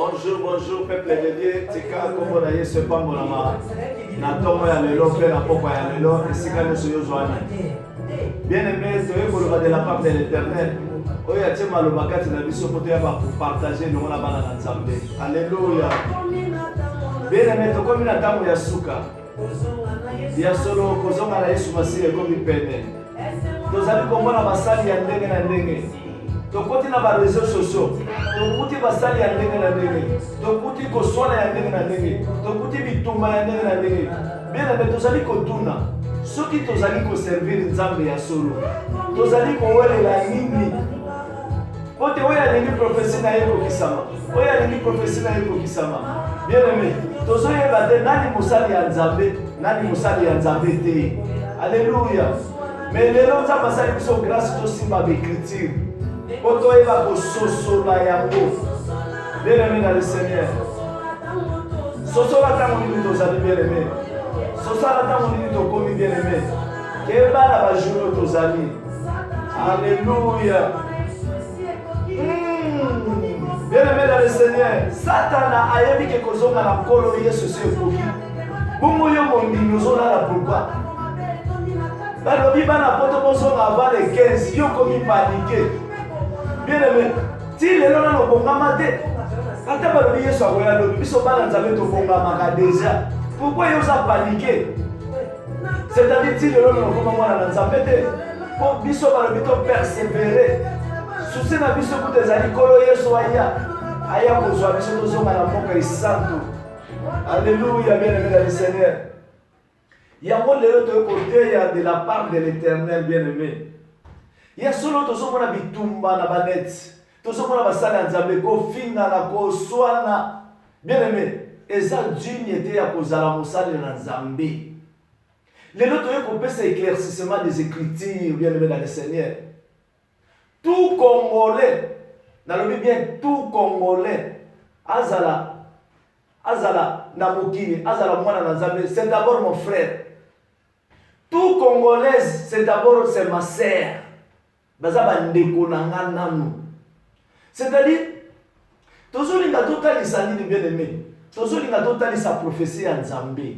Bonjour, bonjour, peuple de Dieu. Tika kombo na Yesu pambolama. Na tomo ya lelo pe na poko ya lelo esika nyonso yo zwana. Bien-aimé, toyekoloba de la part de l'Éternel. Oyo atie maloba kati na biso po toyeba kopartage longo na bana na Nzambe. Alléluia. Bien-aimé, tokomi na ntango ya suka. Ya solo kozonga na Yesu Masihi ekomi pene. Tozali komona basali ya ndenge na ndenge. Tokoti na ba réseaux sociaux. Tokuti basali ya ndenge na ndenge. Tokuti koswana ya ndenge na ndenge. Tokuti bitumba ya ndenge na ndenge. Bien-aimé, tozali kotuna. Soki tozali koservir Nzambe ya solo. Tozali kowelela nini? Pote oyo alingi prophétie na ye kokisama. Oyo alingi prophétie na ye kokisama. Bien-aimé, tozoyeba te nani mosali ya Nzambe, nani mosali ya Nzambe te. Alléluia. Mais lelo Nzambe asali biso grâce tosimba bécriture. Po toyeba kososola yango. Bien-aimé dans le Seigneur. Sosola tango nini tozali bien-aimé. Sosola tango nini tokomi bien-aimé. Keba na bajour tozali. Alléluia. Bien-aimé dans le Seigneur, Satan a ayebi ke kozonga na nkolo Yesu se ekoki. Bongo yo mondimi ozolala pourquoi? Balobi bana poto bozonga avant les 15, yo komi paniqué. Bien-aimé, ti lelo na lobongama te. Ata balobi Yesu akoya lobi biso bana Nzambe tobongamaka déjà. Pourquoi yo oza paniqué? C'est-à-dire ti lelo na lobonga mwana na Nzambe te. Po biso balobi to persévérer. Souci na biso kuta ezali kolo Yesu aya kozwa biso tozonga na mboka esantu. Alléluia, bien-aimé dans le Seigneur. Yango lelo toyekoteya de la part de l'Éternel, bien-aimé. Ya solo tozomona bitumba na baneti. Tozomona basala ya Nzambe kofinga na koswana. Bien-aimé, eza digne te ya kozala mosali na Nzambe. Lelo toyekopesa éclaircissement des Écritures, bien-aimé dans le Seigneur. Tout Congolais, nalobi bien tout Congolais, azala na mokili, azala mwana na Nzambe, c'est d'abord mon frère. Tout Congolaise, c'est d'abord c'est ma sœur. Baza bandeko na nga nanu. C'est-à-dire, tozolinga totalisa nini bien-aimé. Tozolinga totalisa prophétie ya Nzambe.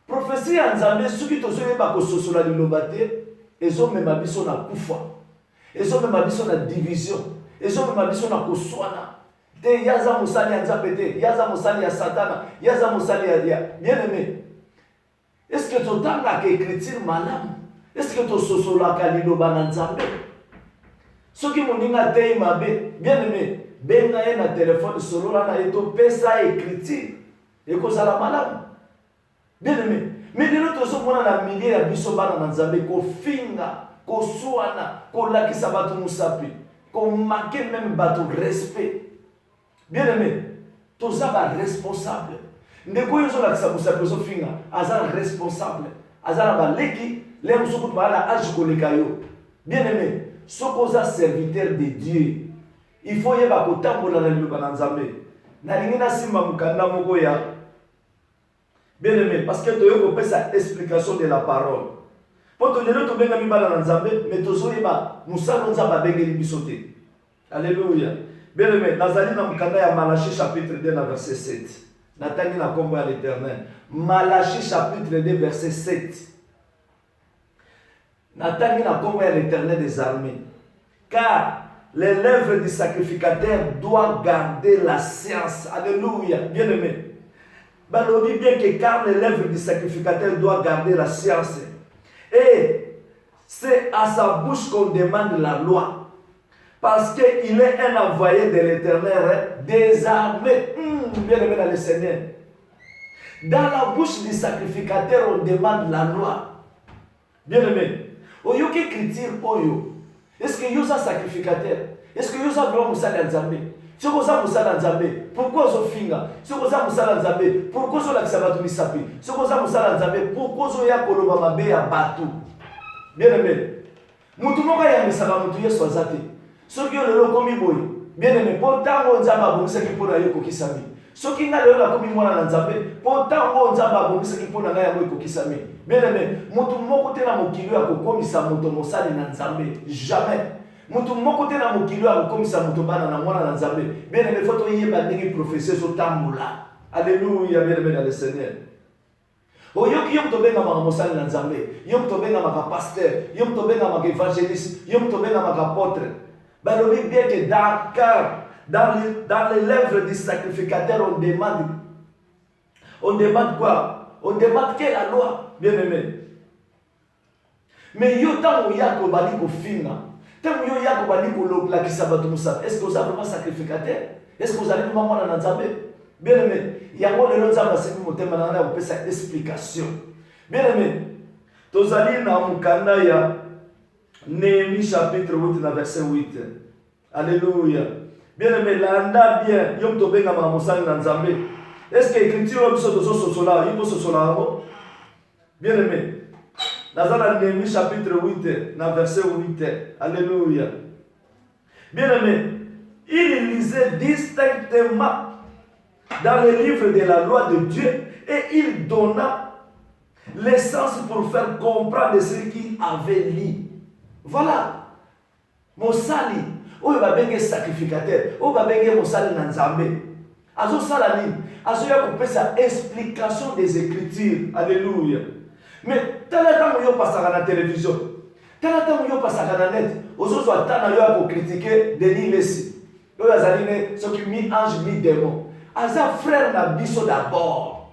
Prophétie ya Nzambe soki tozoyeba kososola liloba te, ezomema biso na kufa. Ezomema biso na division. Ezomema biso na koswana. Te yaza mosali ya Nzambe te, yaza mosali ya Satana, yaza mosali ya bien-aimé. Est-ce que totanga ke écriture malamu? Est-ce que tososolaka liloba na Nzambe? Soki moninga te mabe, bien-aimé, benga ye na téléphone solola na ye to pesa écriture. Ekozala malamu. Bien-aimé, mais lelo tozomona na milieu ya biso bana na Nzambe kofinga, koswana, kolakisa bato musapi, komake même bato respect. Bien-aimé, tozaba responsable. Ndeko yozo lakisa musapi ozofinga, aza responsable. Aza na baleki, le musuku bala age koleka yo. Bien-aimé, sokoza serviteur de Dieu. Il faut yeba kotambola na liloba na Nzambe. Na lingi na simba mukanda moko ya. Bien-aimé, parce que tu as cette explication de la parole. Pour te dire que tu as mis dans Nzambe, mais tu as dit que tu as dit. Alléluia. Bien-aimé, Nazali dans le Malachie chapitre 2, verset 7. Nathalie na combat à l'Éternel. Malachie chapitre 2, verset 7. Nathalie na combat à l'Éternel des armées. Car les lèvres du sacrificateur doivent garder la science. Alléluia. Bien-aimé. Balobi bien que car les lèvres du sacrificateur doivent garder la science. Et c'est à sa bouche qu'on demande la loi. Parce qu'il est un envoyé de l'Éternel désarmé. Bien-aimé dans le Seigneur. Dans la bouche du sacrificateur, on demande la loi. Bien-aimé. Oyo qui critique Oyo. Est-ce que Yosa sacrificateur? Est-ce que Yosa vraiment Moussa Nzambe? Si vous avez Moussa Nzambe, pourquoi vous finga? Si vous avez Moussa Nzambe, pourquoi vous avez Sabatou Misapi? Si vous avez Moussa Nzambe, pourquoi vous avez Koloba Mabe à Batou? Bien-aimé. Moutumoka ya misaba mutu yesu azate. Soki yo lelo komi boy. Bien-aimé, pourtant Nzamba bomisa ki pona yo kokisami. Soki nga lelo komi mwana na Nzambe, pourtant Nzamba bomisa ki pona nga yango kokisami. Bien-aimé, mutu moko te na mokili ya kokomisa mutu mosali na Nzambe. Jamais. Mutu moko te na mokilo akokomisa mutu bana na mwana na Nzambe. Bien-aimé, faut toyeba ndenge prophétie ezotambola. Alléluia, bien-aimé dans le Seigneur. Oyoki yo mutu obengamaka mosali na Nzambe, yo mutu obengamaka pasteur, yo mutu obengamaka évangéliste, yo mutu obengamaka apôtre. Balobi bien que dans les lèvres du sacrificateur, on demande quoi? On demande quelle la loi, bien-aimé. Mais yo tango yako bali ko finga. Tango yo yako bali ko la kisabato musa. Est-ce que vous avez vraiment sacrificateur? Est-ce que vous allez vraiment na Nzambe? Bien-aimé, yango le Nzambe c'est motema na na opesa explication. Bien-aimé, tozali na mukanda ya Néhémie chapitre 8 na verset 8. Alléluia. Bien-aimé, landa bien, yo mtobenga ma musali na Nzambe. Est-ce que écriture biso tozo sosola, yibo sosola ngo? Bien-aimé, dans Néhémie chapitre 8, dans verset 8. Alléluia. Bien-aimé, il lisait distinctement dans le livre de la loi de Dieu et il donna l'essence pour faire comprendre ce qu'il avait lu. Voilà. Mosali, oyo babenge sacrificateur, oyo babenge mosali na Nzambe. Azo sala nini? Azo ya kopesa explication des écritures. Alléluia. Mais tala tango yo pasaka na télévision, tala tango yo pasaka na net, ozozo atana yo ako critiquer Denis Lesi. Oyo azali ne soki mi ange mi démon. Aza frère na biso d'abord.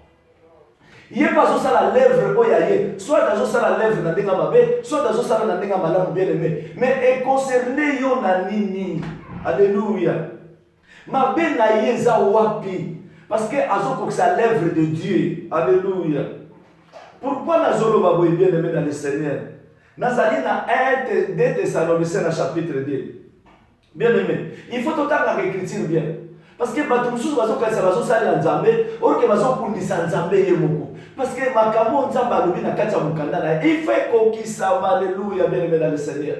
Yé pas la lèvre oyaye, soit dans la lèvre na denga mabe, soit dans la denga malamu bien aimé. Mais est concerné yo na nini. Alléluia. Mabe na yeza wapi. Parce que azo ko sa lèvre de Dieu. Alléluia. Pourquoi nazolo baboy bien aimé dans le Seigneur? Nazali na 1 Thessaloniciens na chapitre 2. Bien aimé, il faut totalement écrire bien. Parce que batumsusu bazokanisa bazosala Nzambe, or que bazokundisa Nzambe ye moko. Parce que makambo Nzambe alobi na kati ya mokanda na il faut kokisama. Alléluia, bien aimé dans le Seigneur.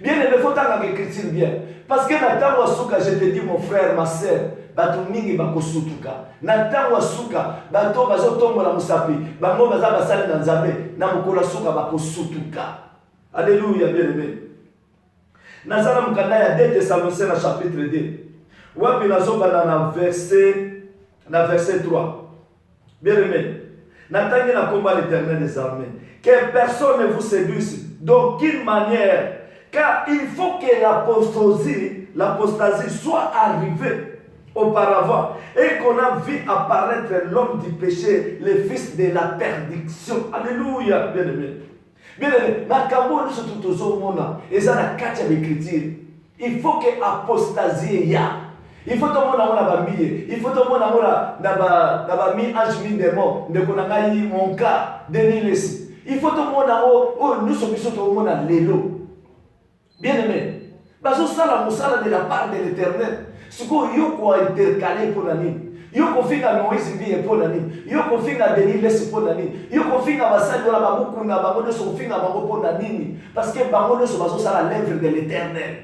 Bien aimé, il faut totalement écrire bien. Parce que na tango suka, je te dis mon frère, ma sœur, bato mingi bakosutuka. Na tango suka, bato bazotombola musapi, bango baza basali na Nzambe, na mokolo suka bakosutuka. Alléluia, bien aimé. Nazala mukanda ya 2 Thessaloniciens na chapitre 2. Wapi nazoba na verset 3. Bien aimé. N'attendez la combat l'Éternel des armées. Que personne ne vous séduise d'aucune manière. Car il faut que l'apostasie soit arrivée auparavant et qu'on a vu apparaître l'homme du péché, le fils de la perdition. Alléluia, bien aimé. Bien aimé, makambo nous sommes tous au monde et ça la carte de l'écriture. Il faut que apostasie y a. Il faut que tout le monde ait bambié. Il faut que tout le monde ait mis ange mi démon. De konanga yi mon cas Denis Lesi. Il faut que tout le monde nous sommes tous au monde l'élo. Bien aimé. Parce que ça la de la part de l'Éternel. Ce qu'on y a intercalé pour l'année. Yoko finga Moïse ndiye pona nini? Yoko finga Denis Lesi pona nini? Yoko finga basali wala babuku na bango de so finga bango pona nini? Parce que bango de so bazo sala l'œuvre de l'Éternel.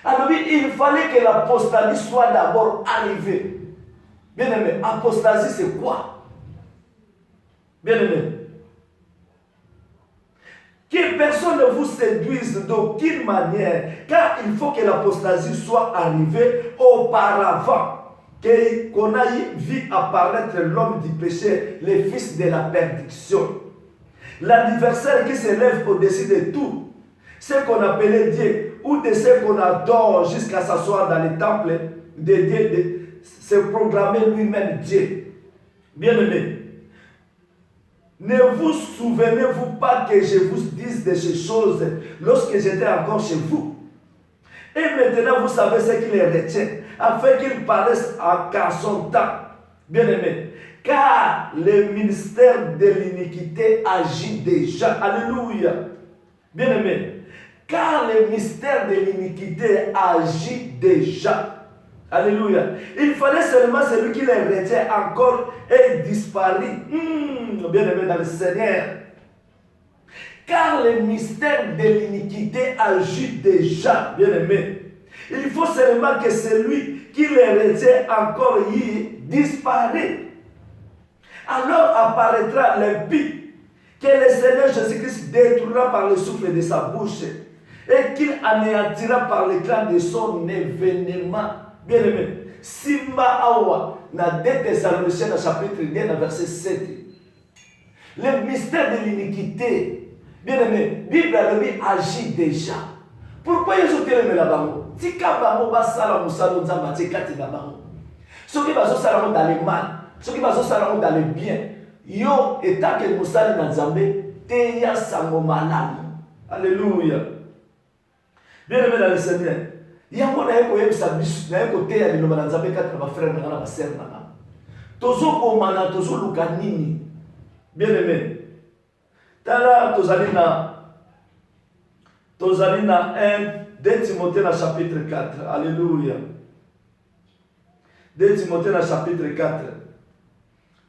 Alors il fallait que l'apostasie soit d'abord arrivée. Bien aimé, apostasie c'est quoi? Bien aimé. Que personne ne vous séduise d'aucune manière, car il faut que l'apostasie soit arrivée auparavant. Qu'on a vu apparaître l'homme du péché, le fils de la perdition. L'adversaire qui s'élève au-dessus de tout, ce qu'on appelait Dieu, ou de ce qu'on adore jusqu'à s'asseoir dans les temples de Dieu, se proclamer lui-même Dieu. Bien-aimé, ne vous souvenez-vous pas que je vous dise de ces choses lorsque j'étais encore chez vous? Et maintenant vous savez ce qui les retient, afin qu'ils paraissent qu'à son temps. Bien-aimé, car le ministère de l'iniquité agit déjà. Alléluia. Bien-aimé, car le mystère de l'iniquité agit déjà. Alléluia. Il fallait seulement celui qui les retient encore et disparaît. Bien-aimé dans le Seigneur. Car le mystère de l'iniquité agit déjà. Bien-aimé. Il faut seulement que celui qui les retient encore y disparaît. Alors apparaîtra l'impie que le Seigneur Jésus-Christ détruira par le souffle de sa bouche et qu'il anéantira par l'éclat de son événement. Bien-aimé, Simba Awa, dans 2 Thessaloniciens, chapitre 1, verset 7. Le mystère de l'iniquité, bien-aimé, Bible agit déjà. Pourquoi ils ont télé la bango? Tika bango basala musalo nzamba tikati na bango. Ceux qui baso sala dans le mal, ceux qui baso sala dans le bien. Yo état que musali na nzambe te ya sango malamu. Alléluia. Bien-aimé dans le Seigneur. Yango na yeko yebisa bisu na yeko te ya lino na nzambe kati na ba frère na ba sœur na. Tozo komana tozo luka nini. Bien-aimé. Tala tozali na 2 Timothée na chapitre 4. Alléluia. 2 Timothée na chapitre 4.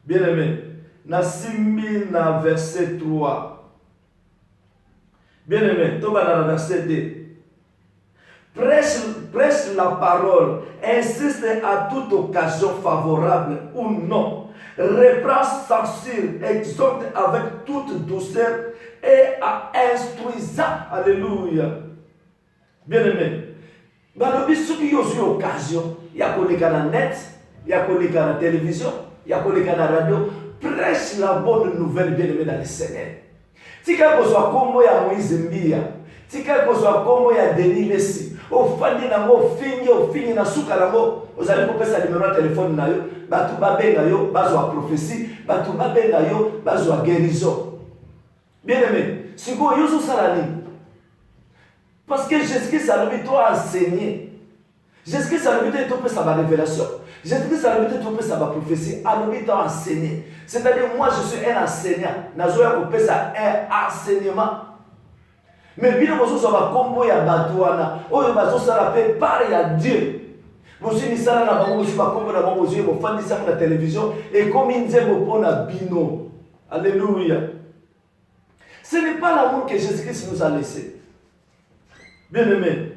Bien-aimé. Na simbi na verset 3. Bien-aimé. Toba na verset 2. Prêche la parole. Insiste à toute occasion favorable ou non. Reprend, censure, exhorte avec toute douceur et instruisant. Alléluia. Bien-aimé. Balobi soki yozu occasion, ya koleka na net, ya koleka na télévision, ya koleka na radio, prêche la bonne nouvelle, bien-aimé dans le Seigneur. Tika kozwa kombo ya Moïse Mbia, tika kozwa kombo ya Denis Lessi, ofandi na mo fingi na suka na mo, ozali kopesa numéro ya téléphone na yo, batu babenga yo, bazwa prophétie, batu babenga yo, bazwa guérison. Bien-aimé, siko yozo salani. Parce que Jésus-Christ a l'habitude à enseigner. Jésus-Christ a l'habitude de trouver sa révélation. Jésus-Christ a l'habitude de trouver sa prophétie. A l'habitude à enseigner. C'est-à-dire, moi, je suis un enseignant. Je vais couper ça un enseignement. Mais bien, vous avez un combo ya batouana. Oh, vous avez parler à Dieu. Vous avez dit ça là, vous avez un combo là, vous avez fait ça sur la télévision. Et comme il dit, vous avez un bino. Alléluia. Ce n'est pas l'amour que Jésus-Christ nous a laissé. Bien-aimé,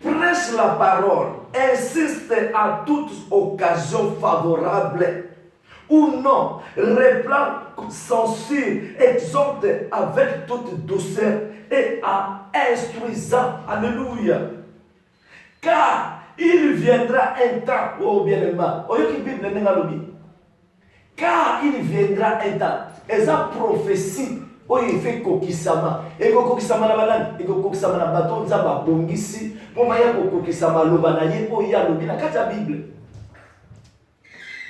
prêche la parole, insiste à toute occasion favorable ou non, reprend, censure, exhorte avec toute douceur et en instruisant. Alléluia. Car il viendra un temps, oh bien-aimé, car il viendra un temps, et sa prophétie. Oh, il fait kokisama. Et kokisama na banane, et kokisama na bateau, nzamba bongisi. Pour maya kokisama lobanaye, oh ya lobina kata Bible.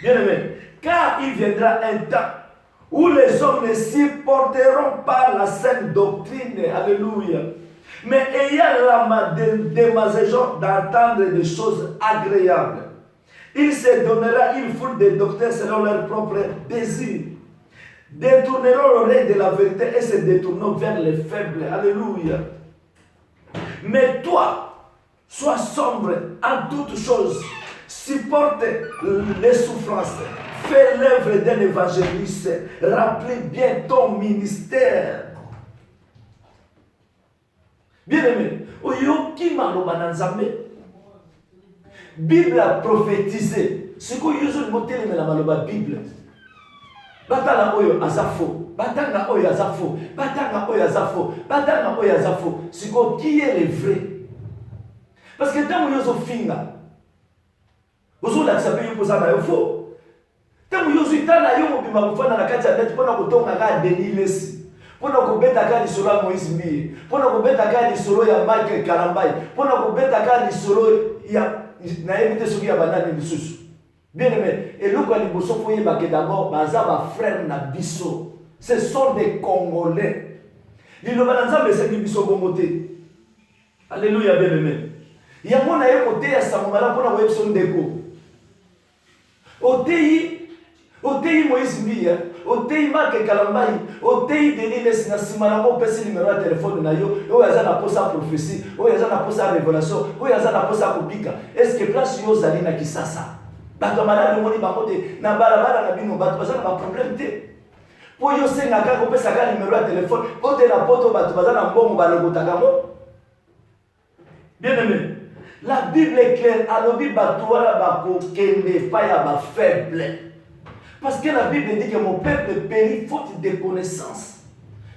Bien aimé, car il viendra un temps où les hommes ne supporteront pas la saine doctrine. Alléluia. Mais ayant la démageant d'entendre des choses agréables, il se donnera une foule de doctrines selon leur propre désir. Détourneront l'oreille de la vérité et se détourneront vers les faibles. Alléluia. Mais toi, sois sombre en toutes choses. Supporte les souffrances. Fais l'œuvre d'un évangéliste. Remplis bien ton ministère. Bien-aimé, Oyoki Maloba Nanzambe, Bible a prophétisé. Ce que Yuzu Motel me la Maloba Bible. Batanga oyo azafo, batanga oyo azafo, batanga oyo azafo, batanga oyo azafo. C'est qui est le vrai? Parce que tant que yozo finga, ozo la sape yo posa na yo fo. Tant que yozo itana yo mobima kufana na kati ya net pona kotonga ka Denis Lessi. Pona kobeta ka lisolo ya Moïse Mbie, pona kobeta ka lisolo ya Michael Karambai, pona kobeta ka lisolo ya na yebite soki ya banani lisusu. Bien-aimé, et le quoi liboso foye bake d'abord baza ba frère na biso. Ce sont des Congolais. Liloba na nzambe se biso bongote. Alléluia bien-aimé. Yango na ye kote ya samongala pona ko yebso ndeko. Otei Moïse Mbia, otei Marc Kalambai, otei Denis Lessi na simana mo pesi numéro ya téléphone na yo, yo yaza na posa prophétie, yo yaza na posa révélation, yo yaza na posa kubika. Est-ce que place yo zali na Kisasa? Bato malade moni bangote na balabala na bino bato bazana ba problème te. Po yo senga ka kopesa ka numéro ya téléphone, ote na poto bato bazana mbongo balokotaka mo. Bien-aimé, la Bible est claire, alobi bato wala bako kende pa ya ba faible. Parce que la Bible dit que mon peuple périt faute de connaissance.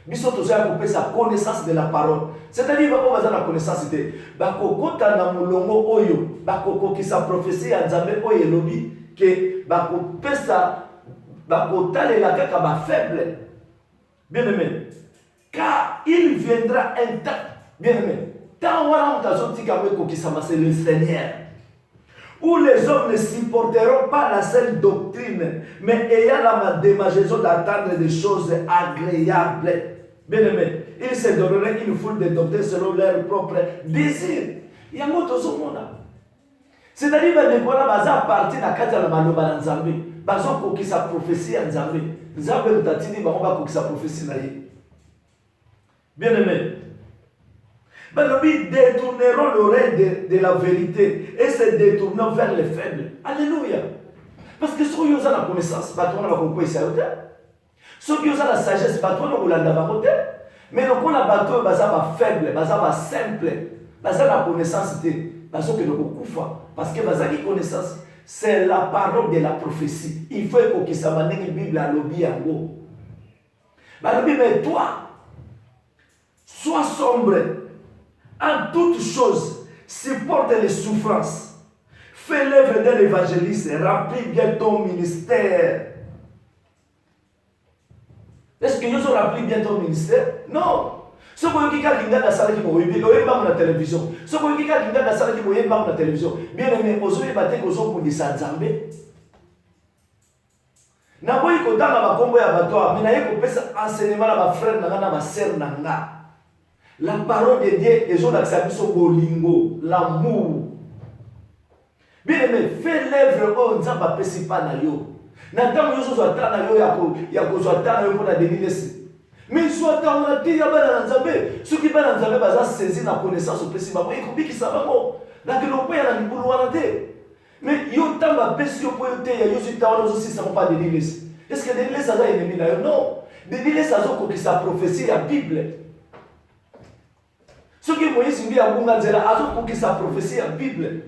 Biso toza kopesa connaissance de la parole. C'est-à-dire bako baza na connaissance te bakokota na mulongo oyo bakokokisa prophétie ya Nzambe oyo elobi ke bakopesa bakotalela kaka ba faible. Bien aimé, car il viendra un temps, bien aimé, tant wana mutazotika mwe kokisa c'est le Seigneur, où les hommes ne supporteront pas la seule doctrine, mais ayant la démangeaison d'attendre des choses agréables. Bien aimé, ils se donneraient une foule de doctrines selon leur propre désir. Il y a un autre monde. C'est-à-dire que les gens qui partent dans le cadre de la maloba Nzambe, bazo qui sa prophétie à Nzambe, Nzambe mutatini ba qui sa prophétie na ye. Bien aimé, ils détourneront l'oreille de la vérité et se détourneront vers les faibles. Alléluia. Parce que ceux qui ont la connaissance, ils ont la connaissance. Ceux qui ont la sagesse, ils ont la connaissance. Mais nous avons la bateau, ils sont faibles, ils sont simples, ils ont la connaissance. Ils sont parce que ils ont la connaissance. C'est la parole de la prophétie. Il faut que ça mène la Bible à l'objet en haut. Mais toi, sois sombre. En toutes choses, supporte les souffrances. Fais l'œuvre de l'évangéliste. Remplis bien ton ministère. Est-ce que nous avons rempli bien ton ministère? Non. Ce que vous avez dans la salle qui vous dans la télévision. Ce que vous avez dans la salle qui vous dans la télévision. Bien aimé, vous avez battu que vous avez dit ça Nzambe. Na boyi ko danga ba kombo ya bato, mais na ye ko pesa enseignement na ba frère na ma sœur na nga. La parole de Dieu est sur la bolingo, l'amour. Bien aimé, fais l'œuvre au Nzamba principal na yo. N'attends yo so ata na yo ya ko so ata na yo pour la dénilesi. Mais soit ata on a dit ya bana Nzambe, ceux qui bana Nzambe baza saisir la connaissance au principal. Moi ikobi ki sabango. Na que l'on peut ya na libulu wana te. Mais yo tamba pesi yo po yo te ya yo si ta wana zo si ça pas dénilesi. Est-ce que dénilesi ça ennemi na yo? Non. Dénilesi ça zo ko ki sa prophétie ya Bible. Ce qui est Moïse dit à Bunganzela, azo qui sa prophétie à Bible.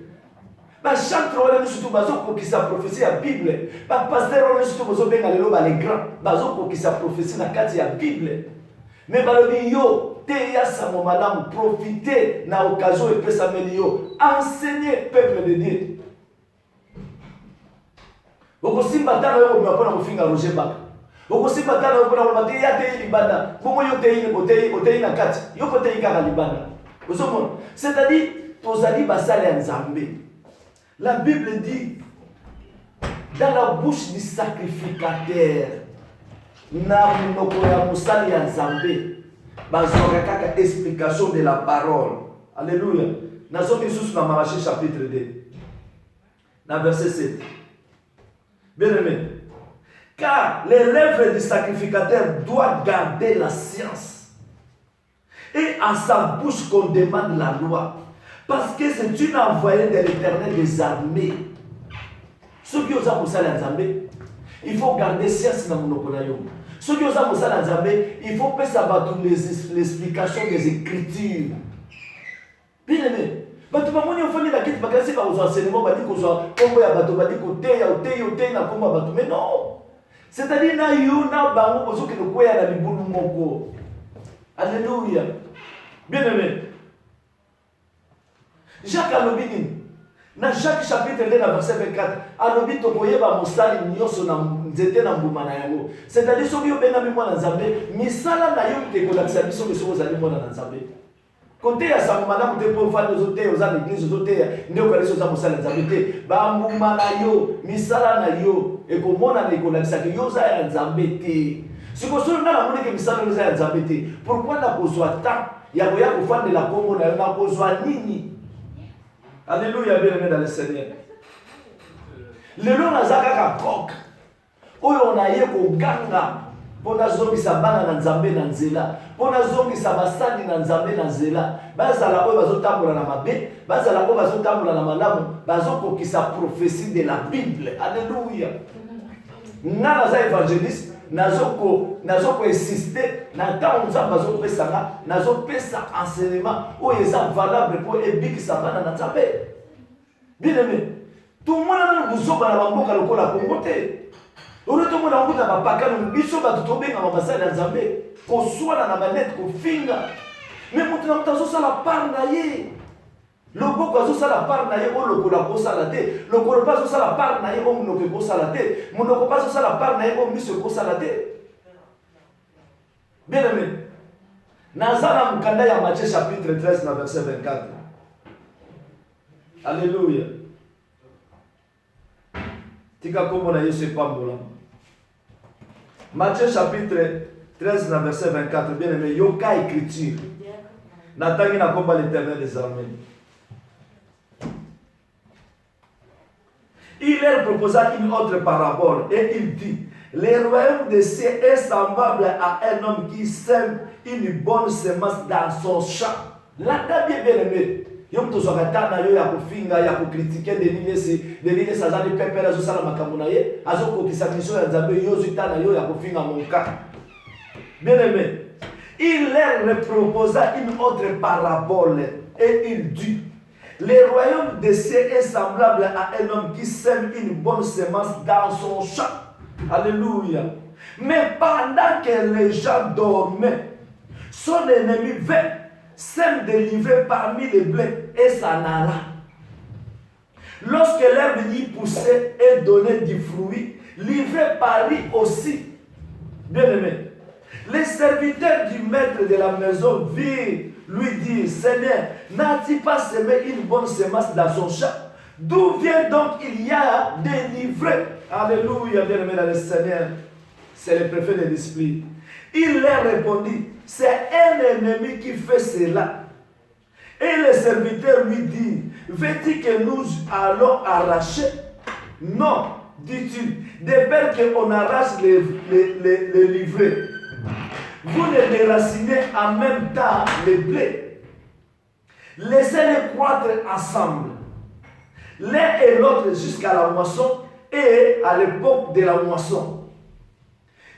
Ba chantre wala surtout bazo qui sa prophétie à Bible. Ba pasteur wala surtout bazo benga lelo ba les grands, bazo qui sa prophétie na kati ya Bible. Mais balobi yo te ya sa momalamu profiter na occasion et pesa melio enseigner peuple de Dieu. Boko simba tana yo ko mapona kofinga Roger Baka. Okosimba tana yo pona kolobate ya te libanda. Bongo yo te ile otei na kati. Yo ko te kaka libanda. Osomona. C'est-à-dire tozali basale ya Nzambe. La Bible dit dans la bouche du sacrificateur na monoko ya mosali ya Nzambe bazwaka kaka explication de la parole. Alléluia. Nazoki sous na Malachie chapitre 2. Na verset 7. Bien aimé. Car les lèvres du sacrificateur doivent garder la science. Et à sa bouche qu'on demande la loi. Parce que c'est une envoyée de l'Éternel des armées. Ceux qui osent à Nzambe, il faut garder science dans mon okonayo. Ceux qui osent à Nzambe, il faut pas savoir l'explication des Écritures. Bien aimé. Bato bamoni ofani la kiti bakasi ba enseignement ba di ko zo kombo ya bato ba di ko te ya na kombo bato. Mais non. C'est-à-dire na yo na bango bozoki no koya na libulu moko. Alléluia. Bien aimé. Jacques alobi na Jacques chapitre 2 verset 24 alobi to koyeba mosali nyoso na nzete na mbuma na yango. C'est-à-dire soki yo benga mwana Nzambe misala na yo te ko la biso ke soki ozali mwana Nzambe. Côté ya sa madame te pour faire des hôtels aux églises aux hôtels ne ko leso za mosala Nzambe ba mbuma na yo misala na yo et komona na ko la bisa ke yo za ya Nzambe te. Siko solo na moni ke misala za ya Nzambe te. Pourquoi na kozwa temps ya ko fande la Congo na na kozwa nini? Alléluia, bien-aimé dans le Seigneur. Le nom na zaka ka kok. Oyo na ye ko ganga. Pona zongisa bana na Nzambe na nzela. Pona zongisa basali na Nzambe na nzela. Bazala oyo bazotambola na mabe, bazala oyo bazotambola na malamu, bazokokisa prophétie de la Bible. Alléluia. Nga za évangéliste, nazoko insister na temps Nzambe bazopesa nga, nazopesa enseignement oyo eza valable pour ebikisa bana na Nzambe. Bien aimé. Tout le monde a besoin de bamboka lokola Congo te. Olo to mona nguta bapaka no biso batutobenga mabasala Nzambe ko swala na manette ko finga Mais maintenant, tu as la part naïe. Le boko a la part naïe, ou le kola ko salate. Le kola pas la part naïe, ou le ko salate. Mon ne pas la part naïe, ou monsieur ko salate. Bien aimé. Nazana Mukanda ya Matthieu chapitre 13, verset 24. Alléluia. Tika komo na Yesu pambola. Matthieu chapitre 13, verset 24. Bien aimé, yoka écriture. Natangi na komba l'Éternel des armées. Il leur proposa une autre parabole et il dit: le royaume des cieux est semblable à un homme qui sème une bonne semence dans son champ. Là, bien aimé. Yom to zokatana yo ya kufinga ya kukritiquer de sazali pepela zo sala makambo na ye azo kokisa mission ya Nzambe yo zitana yo ya kufinga monka. Bien aimé, il leur proposa une autre parabole et il dit: le royaume des cieux est semblable à un homme qui sème une bonne semence dans son champ. Alléluia. Mais pendant que les gens dormaient, son ennemi vint, sème délivré parmi les blés et s'en alla. Lorsque l'herbe y poussait et donnait du fruit, l'ivraie parut aussi. Bien aimé, les serviteurs du maître de la maison virent lui dire: Seigneur, n'a-t-il pas semé une bonne semence dans son champ? D'où vient donc il y a des livrets? Alléluia, bien aimé dans le Seigneur. C'est le préfet de l'esprit. Il leur répondit: c'est un ennemi qui fait cela. Et le serviteur lui dit: veux-tu que nous allons arracher? Non, dit-il, de peur qu'on arrache les livrets. Vous les déracinez en même temps les blés. Laissez-les croître ensemble, l'un et l'autre jusqu'à la moisson et à l'époque de la moisson.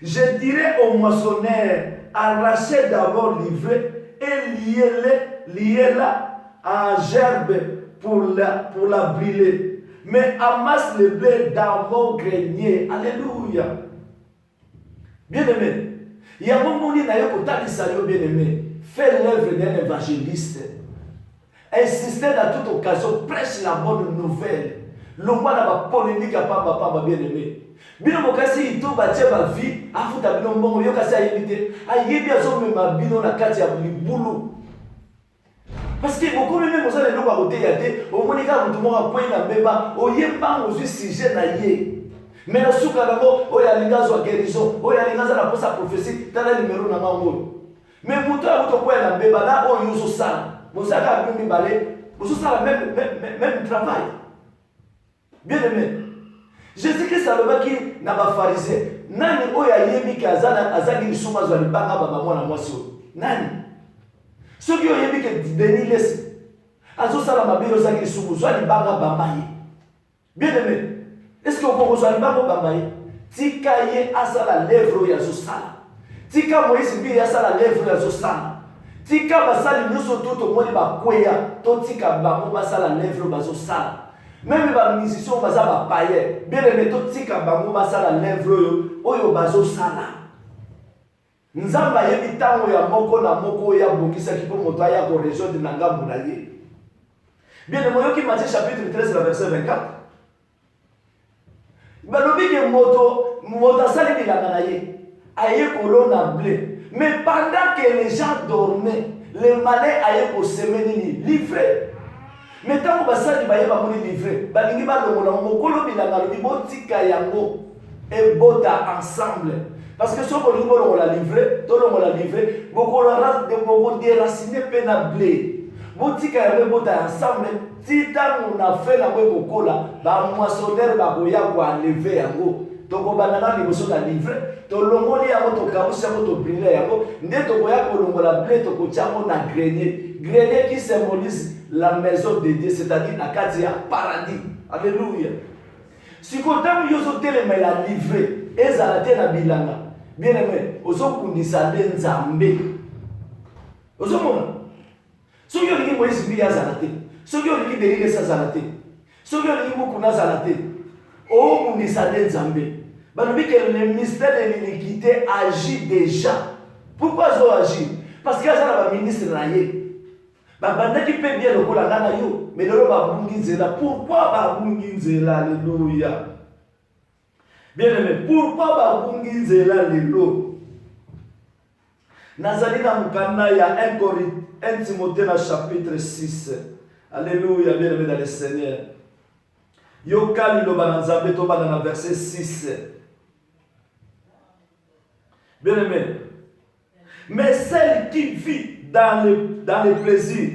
Je dirais aux moissonneurs: arrachez d'abord l'ivraie et liez-la en gerbe pour la brûler. Mais amasse le blé dans mon grenier. Alléluia. Bien aimé, il y a un moment où il y a un bien aimé. Fais l'œuvre d'un évangéliste. Insistez dans toute occasion, prêche la bonne nouvelle. Le mois n'a pas polémique à papa bien aimé. Bino mokasi ito batie ba vie afuta bino mbongo yo kasi ayebite ayebi azomema bino na kati ya libulu. Parce que beaucoup même mosala eloko ya koteya te omoni kaka motu moko akwei na mbeba oyembango ozwi sujet na ye. Mais na suka nango oyo alingi azwa guérison oyo alingi aza na posa prophétie tala nimero na ngango oyo. Mais moto ya moto akwei na mbeba na oyo ozosala mosaka abino mibale ozosala même travail. Bien aimé, Jésus-Christ alobaki na ba pharisien nani oyo ayebi ke azangi lisumu azwa libanga baba mwana mwasi oyo nani soki oyebi ke Denis lesi azosala mabe ozangi lisumu zwa libanga bamba ye. Bien aimé, est-ce que okozwa libanga bamba ye? Tika ye asala lèvre oyo azosala, tika Moïse mbi asala lèvre oyo azosala, tika basali nyonso to tomoni bakweya to tika bango basala lèvre oyo bazosala. Même les musiciens baza ba paye bien aimé to tika bango basala lèvre oyo bazo sala. Nzamba yebi tango ya moko na moko ya bongisa ki po moto ya ko région de Nangambu na ye. Bien aimé, yoki Matthieu chapitre 13 verset 24. Balobi ke moto sali bilanga na ye aye kolona blé. Mais pendant que les gens dormaient, les malais aye ko semer livré. Mais tant que basali baye ba moni livré, balingi ba longola mokolo bilanga lobi botika yango et bota ensemble. Parce que si on lingi bolongola livré, to longola livré, bokola de boko déraciner pena blé. Botika yango bota ensemble, tita na fait la bokola, ba moissonneur ba koya ko enlever yango. Toko banana liboso na livré, to longoli yango to kabusa yango to brûler yango, nde to koya ko longola blé to ko tiango na grenier. Grenier qui symbolise la maison de Dieu, c'est-à-dire la Katia paradis. Alléluia. Si vous avez la livrée, et zalate na bilanga, bien aimé, ozo kundisa nzambe. Ozo mona. Si vous avez Moïse Biya zalate, si vous avez Denis zalate, si vous avez Mukuna zalate, o kundisa nzambe. Balobi que le mystère de l'iniquité agit déjà. Pourquoi ils ont agi? parce que aza na ministre na ye babandaki mpe bien lokola nga na yo mais lelo babungi nzela. Pourquoi babungi nzela? Alléluia. Bien aimé, pourquoi babungi nzela lelo? Nazali na mukanda ya 1 Timothée na chapitre 6. Alléluia, bien aimé dans le Seigneur. Yoka liloba na Nzambe toba na verset 6. Bien aimé. Mais celle qui vit dans le plaisir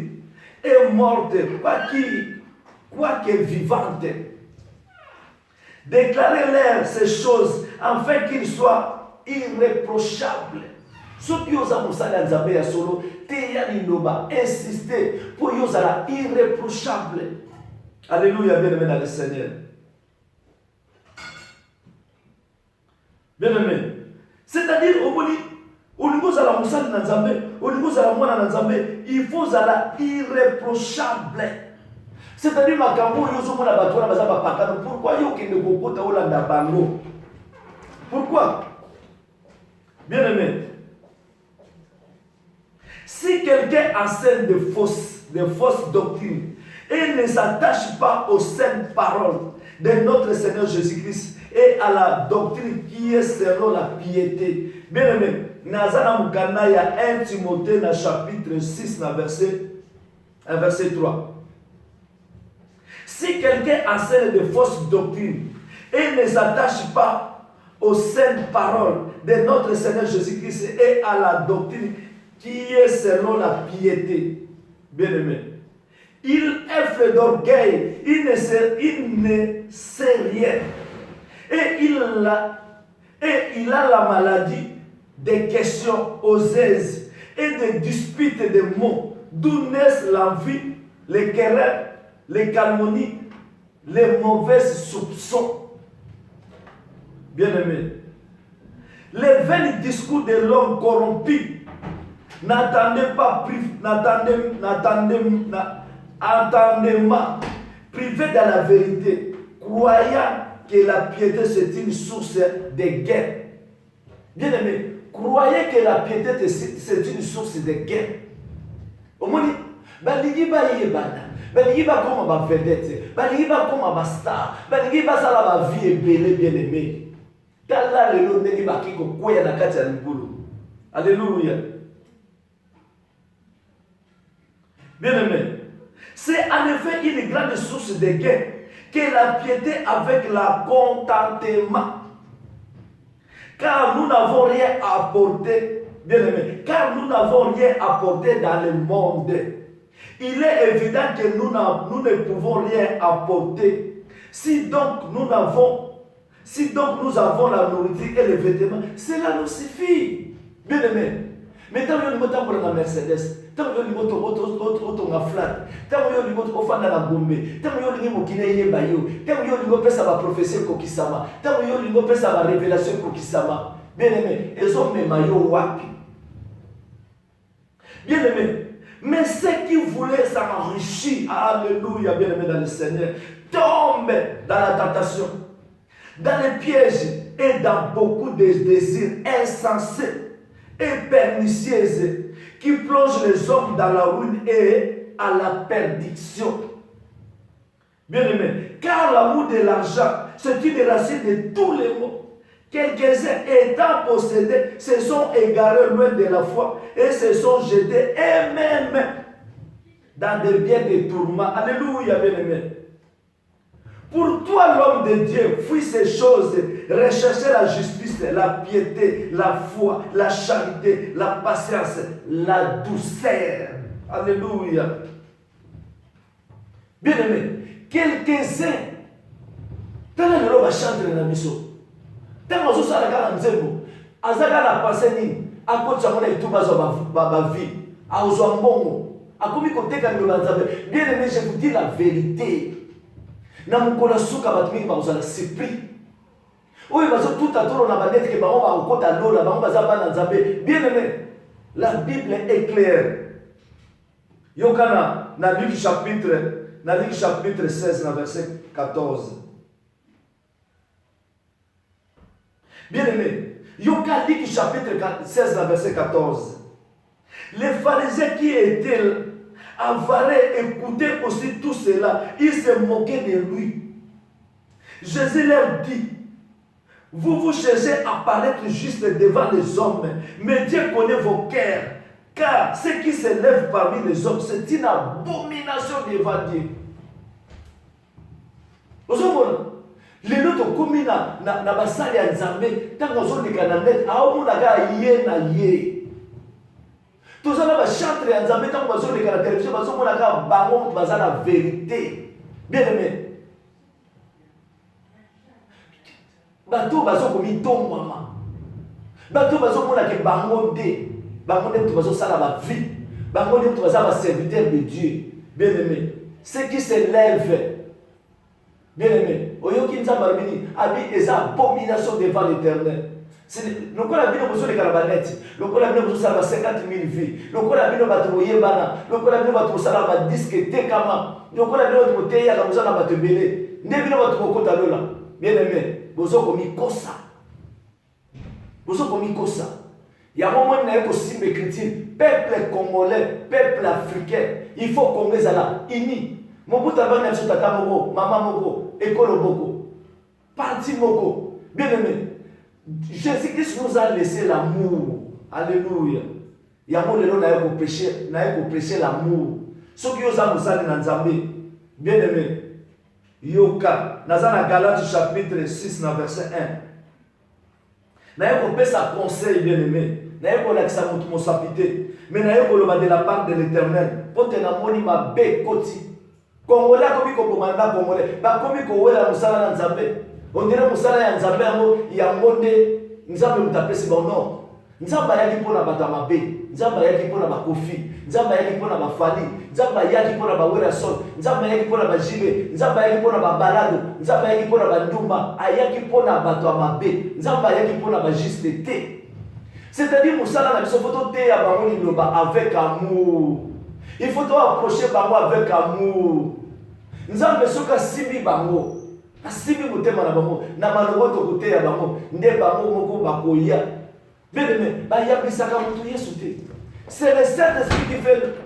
est morte, quoique vivante. Déclarez-leur ces choses afin qu'ils soient irréprochables. Ceux qui osent amusala Nzambe ya solo, te ya liloba, insister pour y osala irréprochable. Alléluia, bien aimé dans le Seigneur. Bien aimé. C'est-à-dire, au niveau de la moussade dans Nzambe, au niveau de la moine dans Nzambe, il faut être irréprochable. C'est-à-dire, makambo yozo mona batona bazaba pakano. Pourquoi yo kende kokota olanda bango? Pourquoi? Bien aimé. Si quelqu'un enseigne de fausses doctrines et ne s'attache pas aux saintes paroles de notre Seigneur Jésus-Christ et à la doctrine qui est selon la piété. Bien aimé, Nazana Mukanda, il y a 1 Timothée dans chapitre 6, verset 3. Si quelqu'un enseigne de fausses doctrines et ne s'attache pas aux saintes paroles de notre Seigneur Jésus-Christ et à la doctrine qui est selon la piété, bien aimé, il effle d'orgueil, il ne sait rien. Et il a la maladie des questions oseuses et des disputes de mots, d'où naissent l'envie, les querelles, les calomnies, les mauvais soupçons. Bien-aimés, les vains discours de l'homme corrompu, entendez-moi, privé de la vérité, croyant que la piété c'est une source de gain. Bien aimé, croyez que la piété c'est une source de gain. Au moins, balingi ba yebana, balingi ba comme ba vedette, balingi ba comme ba star, balingi ba sala ba vie belé bien aimé. Tala le lo ndenge ba kiko koya na kati ya libulu. Alléluia. Bien aimé, c'est en effet une grande source de gain que la piété avec la contentement. Car nous n'avons rien apporté, bien aimé, car nous n'avons rien apporté dans le monde. Il est évident que nous ne pouvons rien apporter. Si donc nous avons la nourriture et les vêtements, cela nous suffit. Bien aimé, mais tant que nous avons la Mercedes, tant que nous avons la flat, tant que nous avons la bombe, tant que nous avons la bayo, tant que nous avons la prophétie kokisama, tant que nous avons la révélation kokisama. Bien aimé, ils ont mes maillots wapi. Bien aimé, mais ceux qui voulaient s'enrichir, alléluia, bien aimé dans le Seigneur, tombent dans la tentation, dans les pièges et dans beaucoup de désirs insensés et pernicieuses qui plongent les hommes dans la ruine et à la perdition. Bien aimé, car l'amour de l'argent, c'est une racine de tous les maux. Quelques-uns étant possédés se sont égarés loin de la foi et se sont jetés eux-mêmes dans des biens de tourments. Alléluia, bien aimé. Pour toi, l'homme de Dieu, fuis ces choses, recherchez la justice, la piété, la foi, la charité, la patience, la douceur. Alléluia. Bien aimé, quelques-uns, dans le va chanter la mission. Tant que ça la nzembo, azaka la pensée ni, à cause de ça on est tout bas ma vie, à ozambongo, à comme côté quand nous l'avons. Bien aimé, je vous dis la vérité. Na mukona suka batumi ba ozala surpris. Oyo bazo tout à tour na banete ke bango ba okota lola bango baza bana nzambe. Bien aimé, la Bible est claire. Yokana na Luc chapitre 16 na verset 14. Bien aimé, Yoka Luc chapitre 16 na verset 14. Les pharisiens qui étaient avarés écoutaient aussi tout cela. Ils se moquaient de lui. Jésus leur dit, vous vous cherchez à paraître juste devant les hommes, mais Dieu connaît vos cœurs. Car ce qui se lève parmi les hommes, c'est une abomination devant Dieu. Vous voyez, les autres communes na basali ya Nzambe, tant qu'on zone de Canada, à au monde aga yé na yé. Tout ça là, chantre ya Nzambe, tant qu'on zone de Canada, télévision, parce qu'on aga bango, basa la vérité. Bien aimé. Bato baso komi tongwama. Bato baso mona ke bango de. Bango de baso sala ba vie. Bango de baso ba serviteur de Dieu. Bien aimé. Ceux qui se lèvent. Bien aimé. Oyoki nzamba bini abi eza abomination devant l'Éternel. Le quoi la bino bozo de karabaneti. Le quoi la bino bozo sala ba 50 000 vies. Le quoi la bino bato yebana. Le quoi la bino bato sala ba disque tekama. Le quoi la bino bato teya ka bozo na bato belé. Ne bino bato kokota lola. Bien aimé. Bozo komi kosa. Bozo komi kosa. Il y a un moment où il y a une écriture. Peuple congolais, peuple africain. Il faut qu'on les là. Ini. Mon bout d'abord, il y a tata moko, maman moko, école moko, parti moko. Bien aimé. Jésus-Christ nous a laissé l'amour. Alléluia. Il y a un moment où il y a prêcher l'amour. Ceux qui osent nous aller dans Nzambe. Bien aimé. Yoka, Nazana Galates chapitre 6, verset 1. Naye ko pesa conseil bien aimé. Naye ko lakisa mutu mosapité. Mais naye ko loba de la part de l'Éternel. Pote na moni ma be koti. Congolais komi ko bomanda Congolais. Ba komi ko wela musala na Nzambe. On dirait musala ya Nzambe yango nde Nzambe mutapesi ba non. Nzambe yaki pona bata mabe. Nzambe yaki pona ba kofi. Nzambe yaki pona ba fali. Nzambe yaki pona ba wera sol. Nzambe yaki pona ba jibe. Nzambe yaki pona ba balado. Nzambe yaki pona ba ndumba. Ayaki pona bato mabe. Nzambe yaki pona ba juste te. C'est-à-dire musala na biso photo te ya bango liloba avec amour. Il faut approcher bango avec amour. Nzambe soka simbi bango. Simbi mutema na bango. Na maloboto kote ya bango. Nde bango moko bakoya. Bien aimé, c'est le Saint-Esprit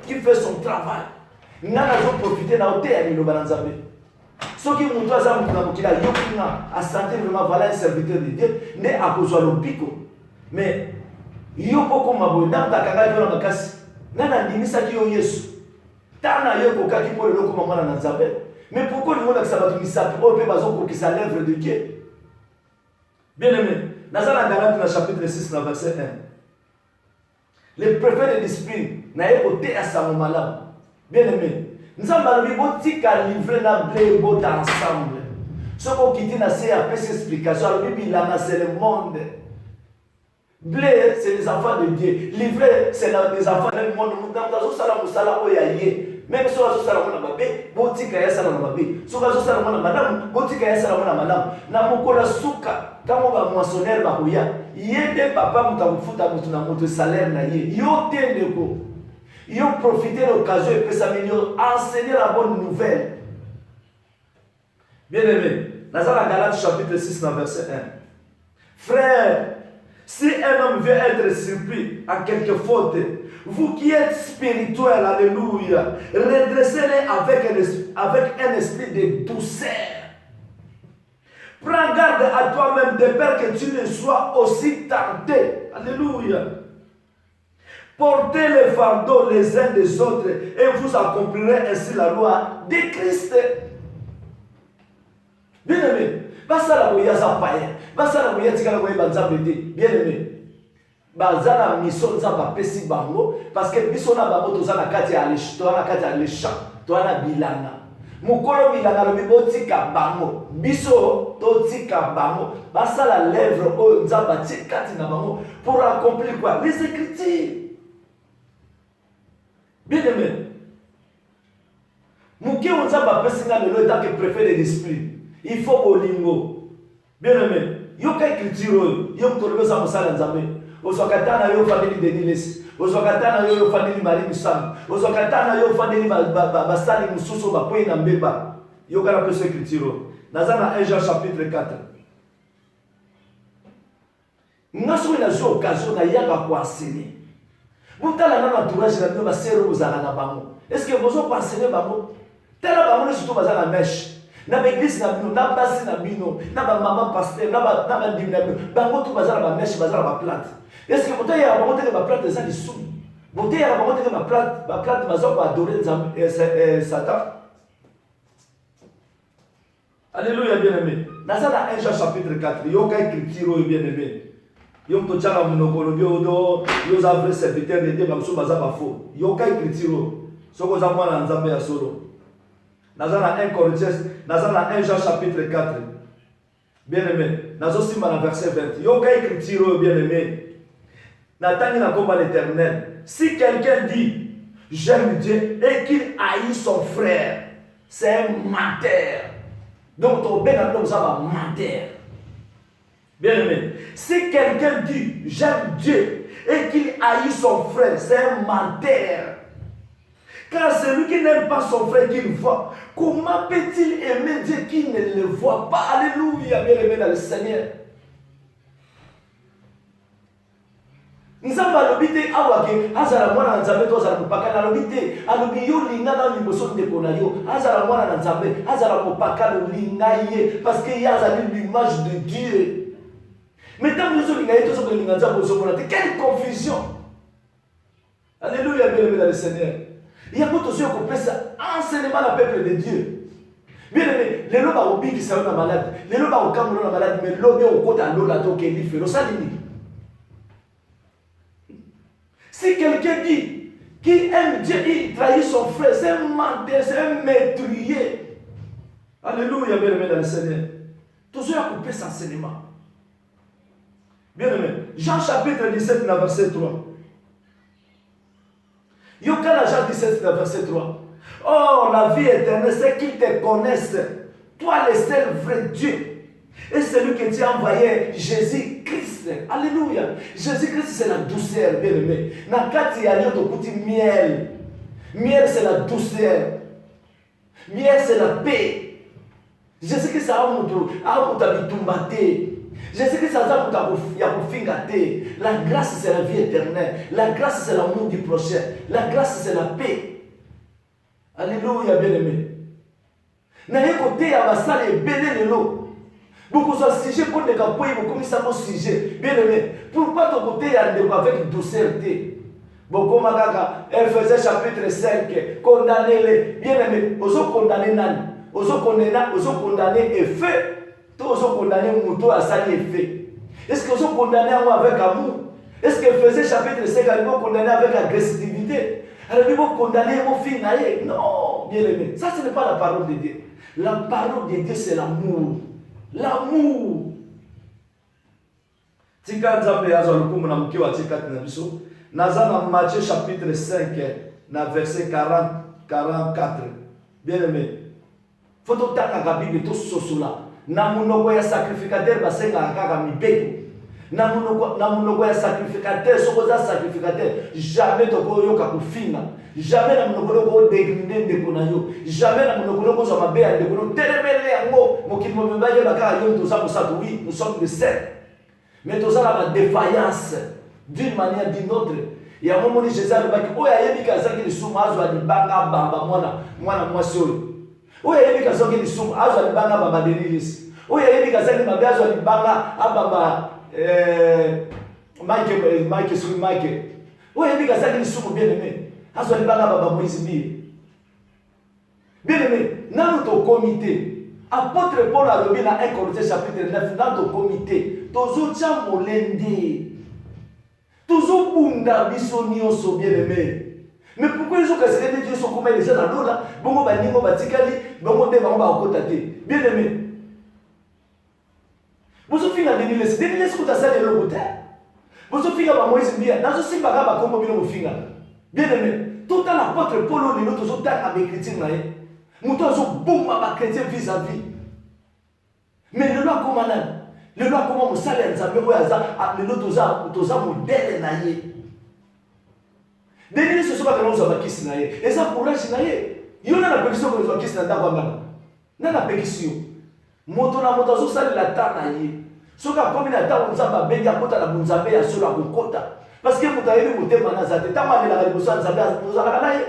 qui fait son travail. Nous avons profité de la Nzambe. Ceux qui nous ont a senti vraiment voilà un serviteur de Dieu, n'est à cause de l'opico. Mais, yoko comme abo, n'a pas kaka yo na kasi. Nana ndimisa ki yo Yesu. Tana yoko kaki pour le loko maman na Nzambe. Mais pourquoi nous on ça va tout ça pour pe bazo pour qui ça l'œuvre de Dieu. Bien aimé. Dans la Galates, chapitre 6, verset 1. Le préfet de l'esprit n'a pas été à sa maman. Bien aimé. Nous avons dit que nous livrer la blé ensemble. Ce qu'on quitte dans ces explications, c'est le monde. Blé, c'est les enfants de Dieu. Livrer, c'est les enfants du monde. Nous avons même si on a un bébé, botika ya sala na bébé. Si on a un madame, botika ya sala na madame. Na mokola suka, kama ba moissonneur ba koya. Yende papa mutakufuta mutu na mutu salaire na ye. Yo tende ko. Yo profiter de l'occasion et que ça m'améliore, enseigner la bonne nouvelle. Bien aimé, dans la Galates chapitre 6 verset 1. Frère, si un homme veut être surpris à quelque faute, vous qui êtes spirituels, alléluia, redressez-les avec un esprit de douceur. Prends garde à toi-même de peur que tu ne sois aussi tenté. Alléluia. Portez les fardeaux les uns des autres et vous accomplirez ainsi la loi de Christ. Bien aimé, basala koya za paye, basala koya tikala koya banzambe te. Bien aimé. Bazana mission nzamba pesi bango parce que biso na bango tozana kati ya leshto na kati ya lesha to na bilanga mukolo bilanga lo bibotika bango biso to tika bango basala lèvre o nzamba tikati na bango pour accomplir quoi les écritures. Bien aimé, muke nzamba pesi na lelo tant que préfet de l'esprit il faut bolingo. Bien aimé, yo ka écriture yo mtolebe sa mosala nzambe. Ozokatana yo family Deniles, ozokatana yo family Marie Musam, ozokatana yo family basali mususu bapoyi na mbeba. Yo kana pesa écriture. Nazana 1 Jean chapitre 4. Naso ina zo occasion na yaka kwa enseigner. botala na entourage na bino basero bozala na bango. Est-ce que vous avez enseigné bango? Tala bango surtout bazala mèche. Na l'église na bino, na basi na bino, na ba maman pasteur, na ba ndimi na bino. Bango tout bazala ba mèche, bazala ba plate. Est-ce que botala ya bango te ba plate za lisou? Botala ya bango te ba plate bazala ba adorer Satan. Alléluia bien-aimé. Dans 1 Jean chapitre 4, yoka écriture bien-aimé. Yom to tchala monokolo biodo, yo a vrai serviteur de Dieu bamso baza ba faux. Yoka écriture. Soko za mwana nzambe ya solo. Dans 1 Corinthiens, dans 1 Jean chapitre 4. Bien-aimé, dans le verset 20. Yoka écriture bien-aimé. Natani na komba l'Éternel. Si quelqu'un dit j'aime Dieu et qu'il haït son frère, c'est un menteur. Donc, ton bien nous va mentir. Bien aimé, si quelqu'un dit j'aime Dieu et qu'il haït son frère, c'est un menteur. Car celui qui n'aime pas son frère qu'il voit, comment peut-il aimer Dieu qui ne le voit pas? Alléluia, bien aimé dans le Seigneur. Nous avons l'obité à Hazara Mwana Nzambe, toi, Hazara Mupaka, l'obité, à l'obio, l'ina dans l'imotion de Konayo, Hazara Mwana Nzambe, Hazara Mupaka, l'inaye, parce qu'il y a l'image de Dieu. Mais tant que nous sommes l'inaye, tous sommes l'inaye, quelle confusion! Alléluia, bien aimé dans le Seigneur. Il y a beaucoup de choses qu'on peut enseignement au peuple de Dieu. Bien aimé, les lobes au qui sont malades, les lobes au Cameroun malade, mais l'obé au côté à l'eau, la toque, il fait le salini. Si quelqu'un dit qu'il aime Dieu, il trahit son frère, c'est un menteur, c'est un meurtrier. Alléluia, bien aimé dans le Seigneur. Toujours à couper cet enseignement. Bien aimé, Jean chapitre 17, verset 3. Yokana Jean 17, verset 3. Oh, la vie éternelle, c'est qu'ils te connaissent, toi le seul vrai Dieu. Et celui que tu as envoyé, Jésus-Christ. Alléluia. Jésus-Christ, c'est la douceur, bien aimé. Nakati yaliyo tokuti miel. Miel, c'est la douceur. Miel, c'est la paix. Jésus-Christ, a un Jésus-Christ, a la grâce, c'est la vie éternelle. La grâce, c'est l'amour du prochain. La grâce, c'est la paix. Alléluia, bien aimé. N'a écouté à ma salle et béné le lot. Beaucoup de sujets pour les capots, beaucoup de sujets. Bien aimé, pourquoi ton côté y a avec douceur? Beaucoup magaga, Ephésiens chapitre 5, condamnez-les. Bien aimé, oso condamner nani, oso condamner effet, tout oso condamner mouton à sali effet. Est-ce que oso condamner avec amour? Est-ce que Ephésiens chapitre 5 a condamné avec agressivité? Alors ils vont condamner vos filles naïves? Non, bien aimé, ça ce n'est pas la parole de Dieu. La parole de Dieu c'est l'amour. L'amour. Tika nzambe yazo lukumu na mkiwa tika tinabiso. Nazana Matthieu chapitre 5, na verset 44. Bien aimé. Faut tout tanga la Bible tout sosula. Na munoko ya sacrificateur basenga kaka mibeko. Na munoko ya sacrificateur sokoza sacrificateur. Jamais toko yoka kufinga. Jamais na munoko ko dégriner de konayo. Jamais na munoko ko zo mabea de kono telemele yango mokimo mbaye baka yo to za musatu oui, nous sommes des saints. Mais tout ça la défaillance d'une manière d'une autre. Il y a un moment où Jésus a dit oya yebi kazaki ni suma azo ali banga bamba mwana mwasi oyo. Oya yebi kazaki ni suma azo ali banga bamba delilis. Oya yebi kazaki mabe azo ali banga abamba Mike. Oya yebi kazaki ni suma bien aimé. Azo ali banga bamba Moïse bi. Bien aimé, dans notre comité, apôtre Paul a levé dans 1 Corinthiens chapitre 9, dans notre comité, toujours tcha molende. Toujours bunda bisoni oso bien aimé. Mais pourquoi ils ont cassé les dieux sont comme les gens dans l'eau là? Bongo baningo batikali, bongo de bango bakotate. Bien aimé. Vous avez fait la déniles, déniles que tu as salé le côté. Vous avez fait la Moïse bien. Dans ce simbara ba kombo bino mofinga. Bien aimé. Tout à l'apôtre Paul on est toujours dans avec chrétien là. Mouton zo boum ba chrétien vis-à-vis. Mais le loi comment là? Le loi comment mo salé nzambe ko yaza le loi toza modèle na ye. Déniles ce soit que nous avons kisi na ye. Et ça courage na ye. Yo na pétition ko zo kisi na ndako ngana. Na pétition. Moto na moto zo salé la ta na ye. Soka komi na ta nzamba benga kota na bunzambe ya solo akokota. Parce que vous avez vu, vous êtes manazate. Tant que la révolution, vous avez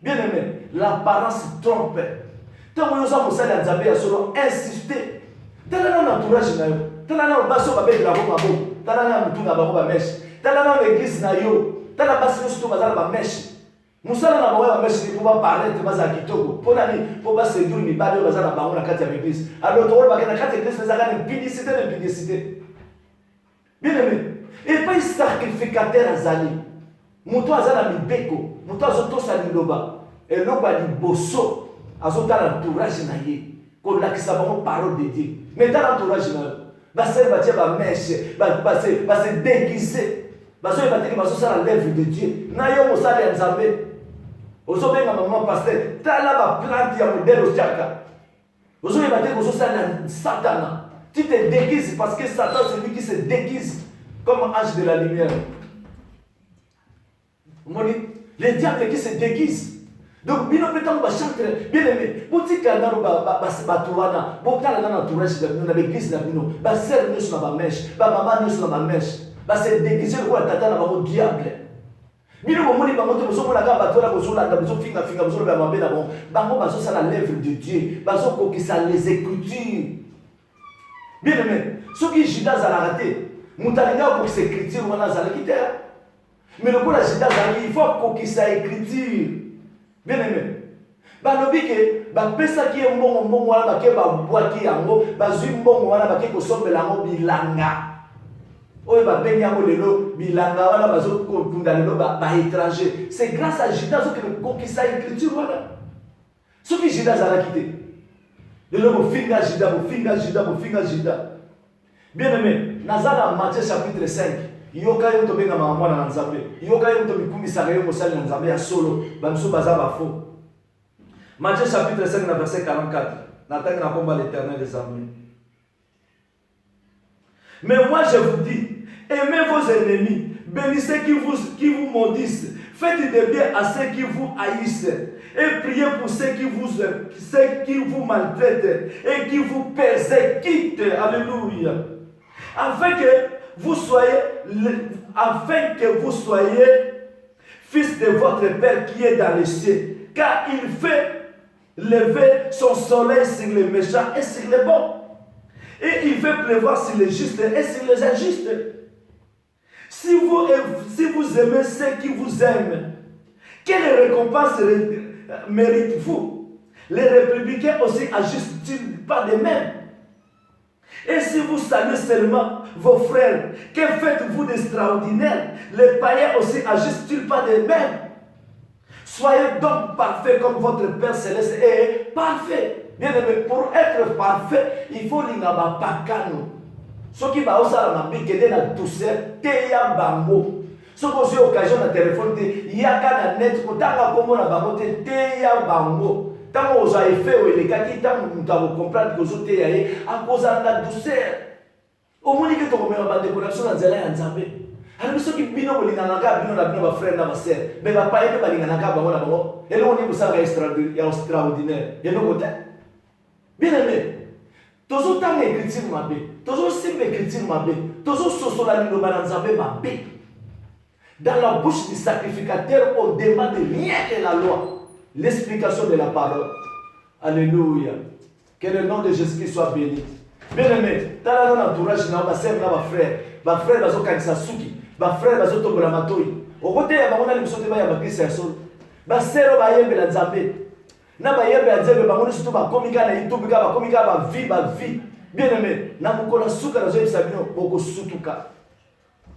bien aimé, l'apparence trompe. Tant que vous avez solo insisté. Tant que vous avez entourage, tant que vous avez la robe, tant que vous avez la mèche, tant que l'église, tant que vous avez la mèche. Musala na bawa mèche pour pas paraître baza kitoko. Pour nani pour pas séduire mi bali baza na bango na kati ya l'église. Alors to ba na kati ya l'église baza na publicité. Bien aimé. Et pas sacrificateur azali. Muto azala mibeko, muto azotosa liloba. Et loba liboso azotala entourage na ye. Ko lakisa bango parole de Dieu. Mais dans l'entourage na basa ba tia ba mèche, ba se déguiser. Baso ba tia baso sala l'œuvre de Dieu. Na yo mosala ya Nzambe. Ozobenga maman pasteur, tala ba plante ya modèle ostiaka. Ozobenga te kozosala Satan. Tu te déguises parce que Satan c'est lui qui se déguise comme ange de la lumière. Le diable qui se déguise. Donc, bien peut-être va chanter, bien aimé. Boutika na ba tuana, botala na entourage na l'église na bino. Ba sœur nous na ba mèche, ba maman nous na ba mèche. Ba se déguiser quoi tata na ba diable. Bino bomoni bango te bozo mona ka bato la bozo la bozo finga bozo ba mabe na bon. Bango bazo ça la l'œuvre de Dieu. Bazo kokisa les écritures. Bien aimé. Ce qui Judas a raté. Mutalinga kokisa écriture wana za la kitera. Mais le coup la Judas il faut kokisa écriture. Bien aimé. Balobi ke ba pesa ki mbongo wana ba ke ba boaki yango bazwi mbongo wana ba ke ko sombela ngo bilanga. Oye ba bengi yango lelo bilanga wana bazo kunda lelo ba étranger. C'est grâce à Judas que le conquista écriture wana. Ce qui Judas a quitté. Lelo mo finga Judas. Bien aimé, nazala Matthieu chapitre 5. Yoka yo to benga mama na Nzambe. Yoka yo to bikumisa yo mosali na Nzambe ya solo, bamso baza ba faux. Matthieu chapitre 5 verset 44. N'attendez na combat l'Éternel des armées. Mais moi je vous dis, aimez vos ennemis, bénissez qui vous maudissent, faites de bien à ceux qui vous haïssent, et priez pour ceux qui vous maltraitent et qui vous persécutent. Alléluia. Afin que vous soyez fils de votre Père qui est dans les cieux, car il fait lever son soleil sur les méchants et sur les bons. Et il fait pleuvoir sur les justes et sur les injustes. Si vous aimez ceux qui vous aiment, quelle récompense mérites-vous? Les républicains aussi agissent-ils pas de même? Et si vous saluez seulement vos frères, que faites-vous d'extraordinaire? Les païens aussi agissent-ils pas de même? Soyez donc parfaits comme votre Père Céleste est parfait. Bien aimé, pour être parfait, il faut l'ingaba pakano. Ce qui va aussi à la main, qui est la douceur, teya bango. Ce qui est occasion de téléphone, il y a qu'un net, autant comme on a bango, teya bango. Tant que vous avez fait, les gars qui t'ont comprendre que vous avez à cause de la douceur. Au moins, que tu as des connexions dans les Nzambe. Alors, ceux qui bino bolinganaga, bino la bino frère na sœur, mais va pas aimer balinganaga bango na bango. Et là, on est ça extraordinaire. Et nous côté. Bien aimé. Toujours tant écriture ma bé. Toujours simple écriture ma bé. Toujours sosola ni no bananzabe ma bé. Dans la bouche du sacrificateur, on demande rien que la loi. L'explication de la parole. Alléluia. Que le nom de Jésus-Christ soit béni. Bien aimé, dans la entourage, ma sœur, ma frère, ma kanisa suki, ma frère, ma tombola matoi. Au côté, on a les choses de ma Christ et sol. Ma sœur, ma yembe la Nzambe. Na ba yembe la Nzambe, ma surtout ma komika na YouTube, ma komika ma vie. Bien aimé, na mukola suka na zoe sabino, boko sutuka.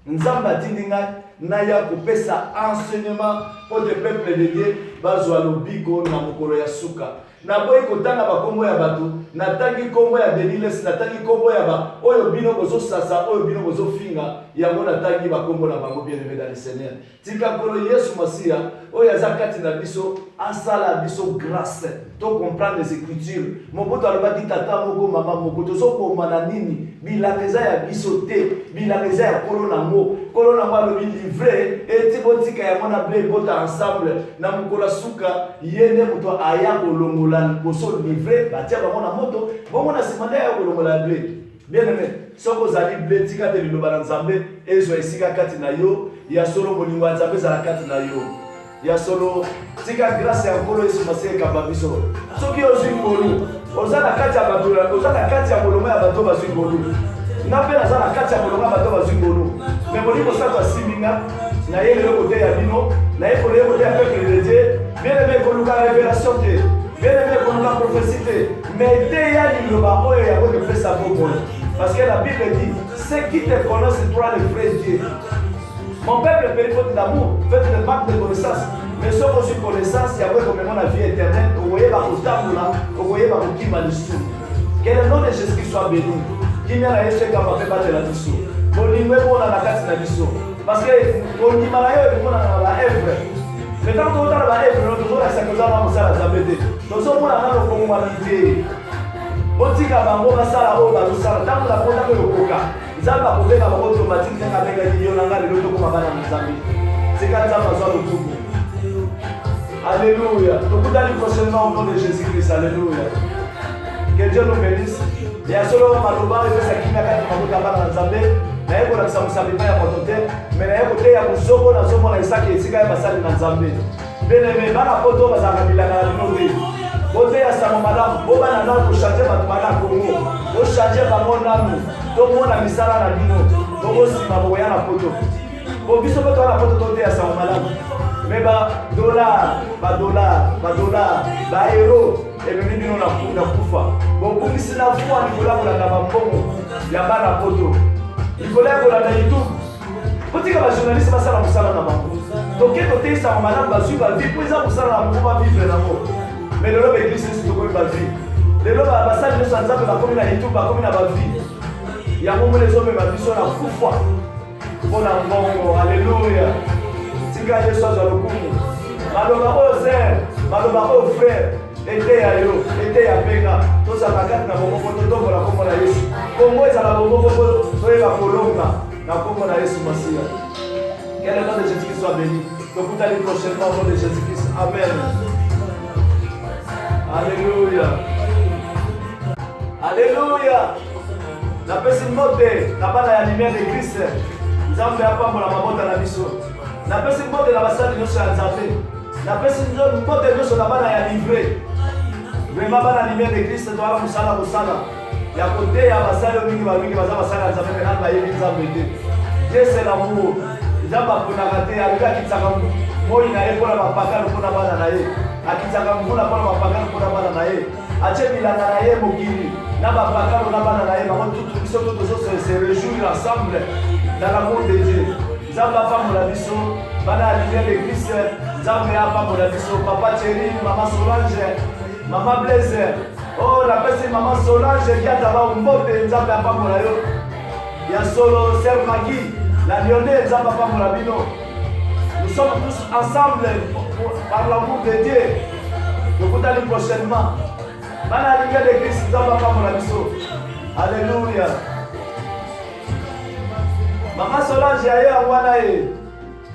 Nzamba tindinga na ya kopesa enseignement pour le peuple de Dieu bazwa lobiko na mukolo ya suka na boy kotanga bakombo ya bato na tangi kombo ya Deniles na tangi kombo ya ba oyo bino bozo sasa oyo bino bozo finga yango na tangi bakombo na bango bien aimé dans le Seigneur tika kolo Yesu Masia oyo azakati na biso asala biso grâce to comprendre les écritures moboto alobaki tata moko mama moko tozo komana nini bilakeza ya biso te bilakeza ya kolona ngo alobi livré et tibotika ya mona blé bota ensemble na mukola suka yende muto aya kolongola boso livré batia bango na moto bongo na simanda ya kolongola blé Bien aimé, ce que vous allez blessé, de l'Obanzambe, et je suis à Katinayo, il y a solo Boningwanzambe à la Katinayo. Il y a solo, tika grâce à Kolo et Sumasé Kababiso. Ce qui est aussi Bolu, aux a la Katia Badula, aux a la Katia Boloma à Bato Bazingolu. N'a pas la Katia Boloma à Bato Bazingolu. Mais Boli pour ça, Simina, Naye le côté à Bino, Naye pour le côté à peuple de Dieu, bien aimé pour la révélation, bien aimé pour la prophétie. Mais dès ya le babo et à votre place à vos parce que la Bible dit, ceux qui te connaissent, toi les vrais dieux. Mon peuple périt faute d'amour, fait de manque de connaissance. Mais ceux qui ont connaissance, il y a comme la vie éternelle. Vous voyez, vous voyez, qui m'a dit. Que le nom de Jésus soit béni. Qui m'a dit que capable de battre la dissous. Bon, il me faut la carte de la dissous. Parce que on dit malheur, il faut la œuvre. Mais tant qu'on a la œuvre, nous devons la sacrifier dans la zabété. Nous sommes là dans le communauté. Botika bango basala o bazosala tango la pota ko yokoka nzamba kobenga bango automatique nga benga liyo nanga lelo to koma bana nzambe sika nzamba zwa lukumu. Alléluia. Tokutani prochainement au nom de Jésus-Christ. Alléluia. Que Dieu nous bénisse. Et à solo maloba et ça qui n'a pas de mabuta bana nzambe na yeko na samusabe pa ya motote mais na yeko te ya musobo na somo na isaki esika ya basali na nzambe bene bana poto bazaka bilanga na binote. Côté à sa madame, on va nous changer notre madame Congo. On changer par mon âme. Tout le monde a mis ça là la bino. Donc aussi ma voyant la photo. Pour biso pas la photo côté à sa madame. Mais dollar, euro et même bino na kufa. Bon pour ici la foi Nicolas pour la bambongo. Ya ba la photo. Nicolas pour la YouTube. Petit que les journalistes passent la musala na bango. Donc côté sa madame va suivre vie pour ça musala na va vivre l'amour. Mais le lobe église c'est tout ba vie. Le lobe abasali ne sanza ba comme na YouTube ba comme na ba vie. Ya momo les hommes ba biso na kufa. Bona mbongo, alléluia. Tika Yesu azalukumu. Maloba o zer, maloba o frère, ete ya yo, ete ya benga. Toza makati na bongo poto tombola kombo na Yesu. Kongo ezala bongo poto toyeba kolonga na kombo na Yesu Masia. Que le nom de Jésus-Christ soit béni. Que vous allez prochainement au nom de Jésus-Christ. Amen. Alléluia. Alléluia. La personne motte, la bala ya lumière de Christ. Nous avons fait appel pour la mabota na biso. La personne motte la basali no sa nzambe. La personne motte no la bala ya livré. Vraiment bala lumière de Christ doit la musala musala. Ya côté ya basali mingi ba mingi baza basala nzambe na ba yebi nzambe te. Dieu c'est l'amour. Nzamba pona kate alika kitaka moi na yekola ba pakalo pona bana na ye. Akitaka mvula pona ba pakalo pona bana na ye. Ache bilanga na ye mokili. Na ba pakalo na bana na ye, ba tout biso tout se réjouir ensemble dans l'amour de Dieu. Nzamba pa mola biso, bana lumière de Christ, Nzamba ya pa mola biso, papa Thierry, maman Solange, maman Blaise. Oh la personne maman Solange qui a d'abord mbote Nzamba ya pa mola yo. Ya solo Sœur Maggie, la Lyonnaise Nzamba pa mola bino. Nous sommes tous ensemble par l'amour de Dieu. Nous vous allons prochainement. Bana lumière de Christ, Nzamba pa mola biso. Alléluia. Maman Solange,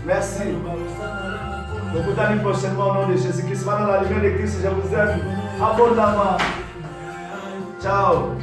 merci. Donc, vous allez prochainement au nom de Jésus-Christ. Maintenant, la lumière de Christ, je vous aime abondamment. Ciao.